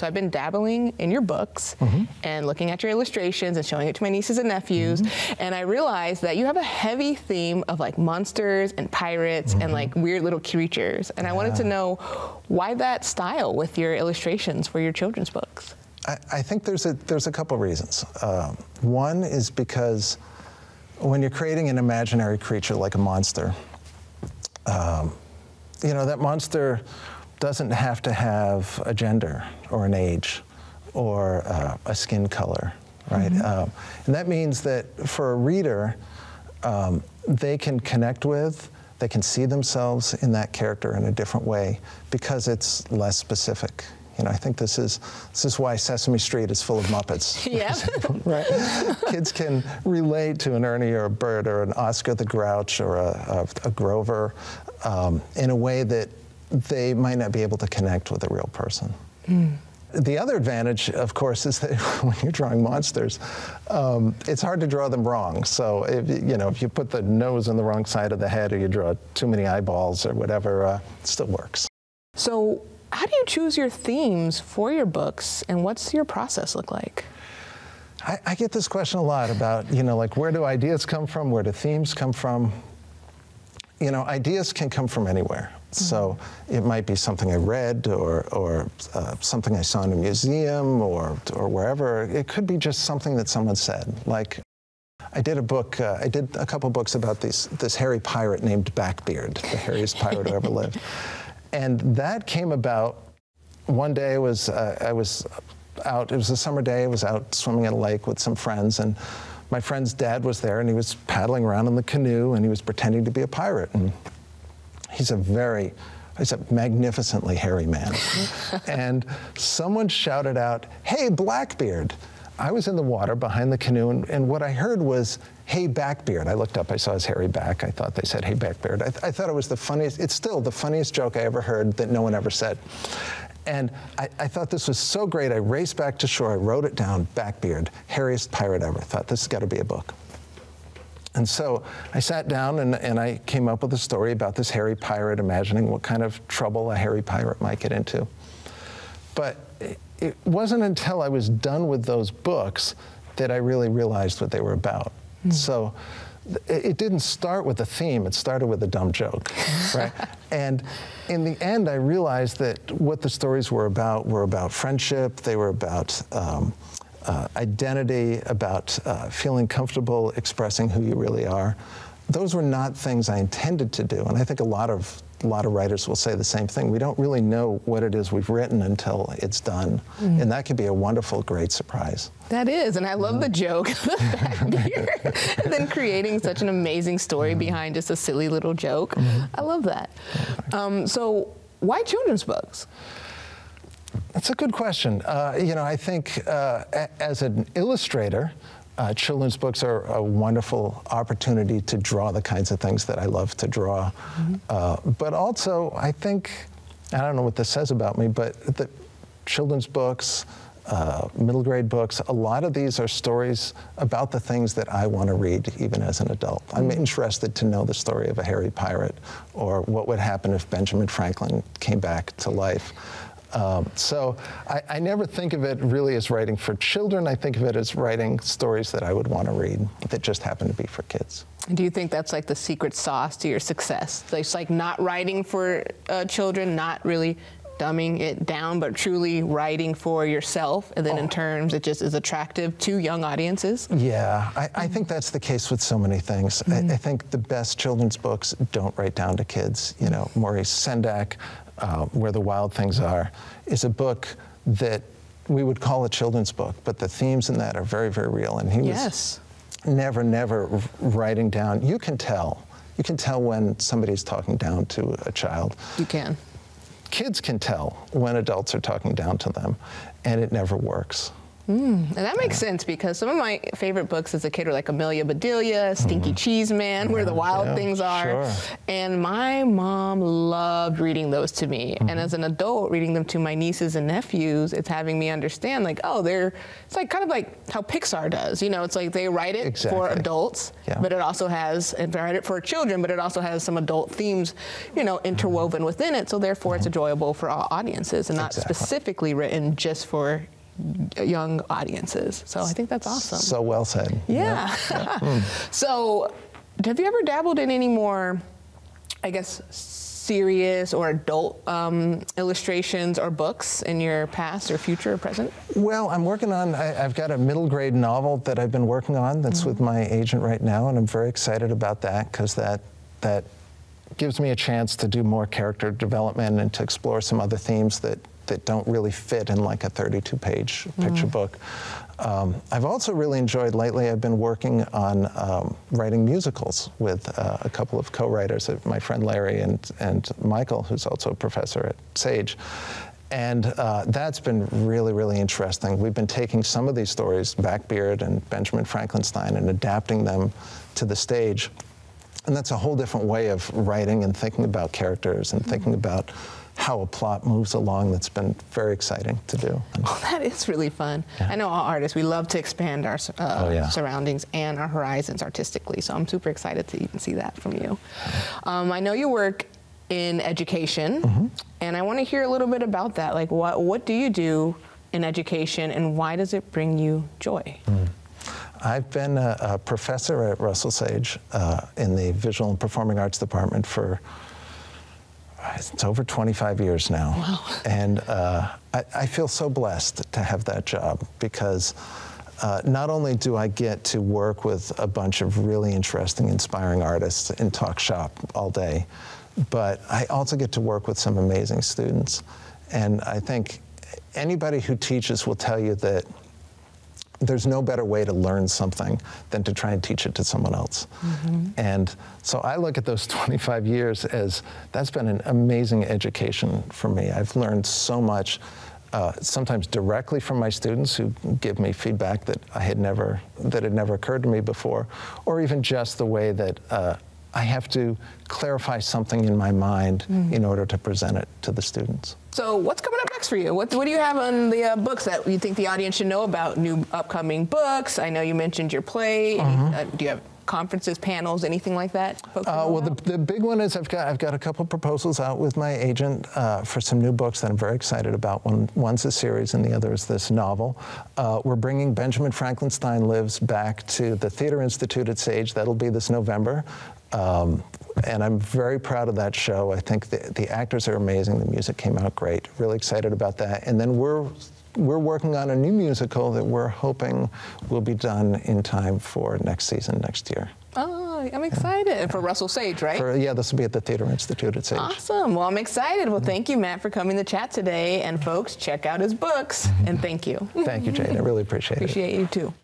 So I've been dabbling in your books and looking at your illustrations and showing it to my nieces and nephews. And I realized that you have a heavy theme of like monsters and pirates and like weird little creatures. And I wanted to know why that style with your illustrations for your children's books. I think there's a couple reasons. One is because when you're creating an imaginary creature like a monster, you know, that monster doesn't have to have a gender or an age or a skin color, right? And that means that for a reader, they can connect with, they can see themselves in that character in a different way because it's less specific. You know, I think this is why Sesame Street is full of Muppets. Yeah. Right? Kids can relate to an Ernie or a Bert or an Oscar the Grouch or a Grover in a way that they might not be able to connect with a real person. The other advantage, of course, is that when you're drawing monsters, it's hard to draw them wrong. So, if you put the nose on the wrong side of the head or you draw too many eyeballs or whatever, it still works. So, how do you choose your themes for your books, and what's your process look like? I get this question a lot about, like, where do ideas come from? Where do themes come from? Ideas can come from anywhere. So it might be something I read or something I saw in a museum or wherever. It could be just something that someone said. Like, I did a couple books about this hairy pirate named Blackbeard, the hairiest pirate who ever lived. And that came about one day. I was out, it was a summer day, I was out swimming at a lake with some friends, and my friend's dad was there, and he was paddling around in the canoe, and he was pretending to be a pirate. And he's a magnificently hairy man. And someone shouted out, "Hey, Blackbeard." I was in the water behind the canoe, and what I heard was, "Hey, Backbeard." I looked up, I saw his hairy back. I thought they said, "Hey, Backbeard." I thought it was the funniest, it's still the funniest joke I ever heard that no one ever said. And I thought this was so great, I raced back to shore, I wrote it down, Backbeard, hairiest pirate ever. I thought, this has got to be a book. And so I sat down and I came up with a story about this hairy pirate, imagining what kind of trouble a hairy pirate might get into. But it wasn't until I was done with those books that I really realized what they were about. So it didn't start with a theme, it started with a dumb joke, right? And in the end, I realized that what the stories were about friendship, they were about identity, about feeling comfortable expressing who you really are. Those were not things I intended to do, and I think a lot of writers will say the same thing. We don't really know what it is we've written until it's done, and that can be a wonderful, great surprise. That is, and I love the joke, and then creating such an amazing story behind just a silly little joke. I love that. So, why children's books? That's a good question. I think as an illustrator, children's books are a wonderful opportunity to draw the kinds of things that I love to draw. But also, I think, I don't know what this says about me, but the children's books, middle grade books, a lot of these are stories about the things that I want to read even as an adult. I'm interested to know the story of a hairy pirate, or what would happen if Benjamin Franklin came back to life. So I never think of it really as writing for children. I think of it as writing stories that I would want to read that just happen to be for kids. Do you think that's like the secret sauce to your success? It's like not writing for children, not really dumbing it down, but truly writing for yourself, and then in terms it just is attractive to young audiences? Yeah, I think that's the case with so many things. I think the best children's books don't write down to kids. Maurice Sendak, Where the Wild Things Are, is a book that we would call a children's book, but the themes in that are very, very real. And he was never writing down. You can tell when somebody's talking down to a child. You can. Kids can tell when adults are talking down to them, and it never works. And that makes sense because some of my favorite books as a kid were like Amelia Bedelia, Stinky Cheese Man, Where the Wild Things Are. Sure. And my mom loved reading those to me. And as an adult, reading them to my nieces and nephews, it's having me understand like, oh, it's like kind of like how Pixar does. You know, it's like they write it for adults, but it also has, and they write it for children, but it also has some adult themes, you know, interwoven within it. So therefore it's enjoyable for all audiences and not specifically written just for young audiences. So I think that's awesome. So well said. Yeah. So have you ever dabbled in any more, I guess, serious or adult illustrations or books in your past or future or present? Well, I'm working on, I've got a middle grade novel that I've been working on that's with my agent right now, and I'm very excited about that because that gives me a chance to do more character development and to explore some other themes that don't really fit in like a 32-page picture book. I've also really enjoyed lately, I've been working on writing musicals with a couple of co-writers, my friend Larry and Michael, who's also a professor at Sage. And that's been really, really interesting. We've been taking some of these stories, Blackbeard and Benjamin Frankenstein, and adapting them to the stage. And that's a whole different way of writing and thinking about characters and thinking about how a plot moves along. That's been very exciting to do. Oh, that is really fun. I know all artists, we love to expand our surroundings and our horizons artistically, so I'm super excited to even see that from you. I know you work in education, and I want to hear a little bit about that. Like, what do you do in education, and why does it bring you joy? I've been a professor at Russell Sage in the Visual and Performing Arts Department for it's over 25 years now. Wow. And I feel so blessed to have that job because not only do I get to work with a bunch of really interesting, inspiring artists and talk shop all day, but I also get to work with some amazing students. And I think anybody who teaches will tell you that there's no better way to learn something than to try and teach it to someone else. And so I look at those 25 years as that's been an amazing education for me. I've learned so much, sometimes directly from my students who give me feedback that had never occurred to me before, or even just the way that I have to clarify something in my mind in order to present it to the students. So what's coming up next for you? What do you have on the books that you think the audience should know about? New upcoming books? I know you mentioned your play. Do you have conferences, panels, anything like that? Well, the big one is I've got a couple proposals out with my agent for some new books that I'm very excited about. One's a series and the other is this novel. We're bringing Benjamin Frankenstein Lives back to the Theater Institute at Sage. That'll be this November. And I'm very proud of that show. I think the actors are amazing. The music came out great. Really excited about that. And then we're working on a new musical that we're hoping will be done in time for next season, next year. Oh, I'm excited. And for Russell Sage, right? Yeah, this will be at the Theater Institute at Sage. Awesome. Well, I'm excited. Well, thank you, Matt, for coming to chat today. And folks, check out his books. And thank you. Thank you, Jade. I really appreciate it. Appreciate you, too.